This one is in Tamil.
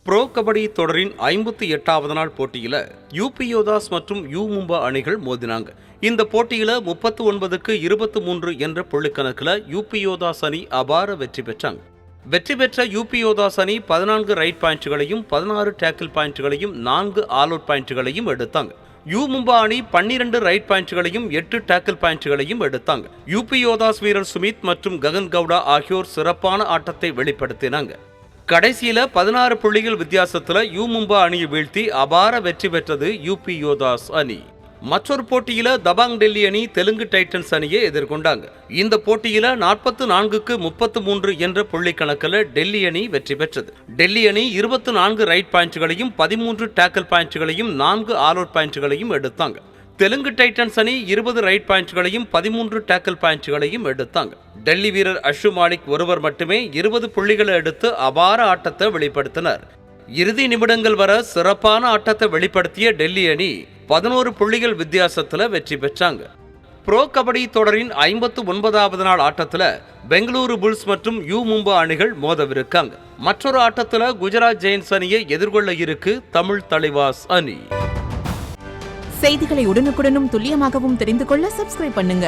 ப்ரோ கபடி தொடரின் 58வது நாள் போட்டியில யூபி யோதாஸ் மற்றும் யூ மும்பா அணிகள் மோதினாங்க. இந்த போட்டியில 39க்கு 23 என்ற புள்ளிக்கணக்கில் யூபி யோதாஸ் அணி அபார வெற்றி பெற்றாங்க. வெற்றி பெற்ற யூபி யோதாஸ் அணி 14 ரைட் பாயிண்ட்களையும் 16 டேக்கிள் பாயிண்ட்களையும் 4 ஆல் அவுட் பாயிண்ட்களையும் எடுத்தாங்க. யூ மும்பா அணி 12 ரைட் பாயிண்ட்களையும் 8 டேக்கிள் பாயிண்ட்களையும் எடுத்தாங்க. யூபி யோதாஸ் வீரர் சுமித் மற்றும் ககன் கவுடா ஆகியோர் சிறப்பான ஆட்டத்தை வெளிப்படுத்தினாங்க. கடைசியில 16 புள்ளிகள் வித்தியாசத்துல யூ மும்பா அணியை வீழ்த்தி அபார வெற்றி பெற்றது யூபி யோதாஸ் அணி. மற்றொரு போட்டியில தபாங் டெல்லி அணி தெலுங்கு டைட்டன்ஸ் அணியை எதிர்கொண்டாங்க. இந்த போட்டியில 44க்கு 33 என்ற புள்ளி கணக்கில் டெல்லி அணி வெற்றி பெற்றது. டெல்லி அணி 24 ரைட் பாயிண்ட்களையும் 13 டேக்கிள் பாயிண்ட்களையும் 4 ஆல் அவுட் பாயிண்ட்களையும் எடுத்தாங்க. தெலுங்கு டைட்டன்ஸ் அணி 20 ரைட் பாயிண்ட்களையும் 13 டேக்கிள் பாயிண்ட்களையும் எடுத்தாங்க. டெல்லி வீரர் அஷு மாலிக் ஒருவர் மட்டுமே 20 புள்ளிகளை எடுத்து அபார ஆட்டத்தை வெளிப்படுத்தினார். இறுதி நிமிடங்கள் வர சிறப்பான ஆட்டத்தை வெளிப்படுத்திய டெல்லி அணி 11 புள்ளிகள் வித்தியாசத்தில் வெற்றி பெற்றாங்க. ப்ரோ கபடி தொடரின் 59வது நாள் ஆட்டத்தில் பெங்களூரு புல்ஸ் மற்றும் யூ மும்பா அணிகள் மோதவிருக்காங்க. மற்றொரு ஆட்டத்தில் குஜராத் ஜெயின்ஸ் அணியை எதிர்கொள்ள இருக்கு தமிழ் தலைவாஸ் அணி. செய்திகளை உடனுக்குடனும் துல்லியமாகவும் தெரிந்து கொள்ள சப்ஸ்கிரைப் பண்ணுங்க.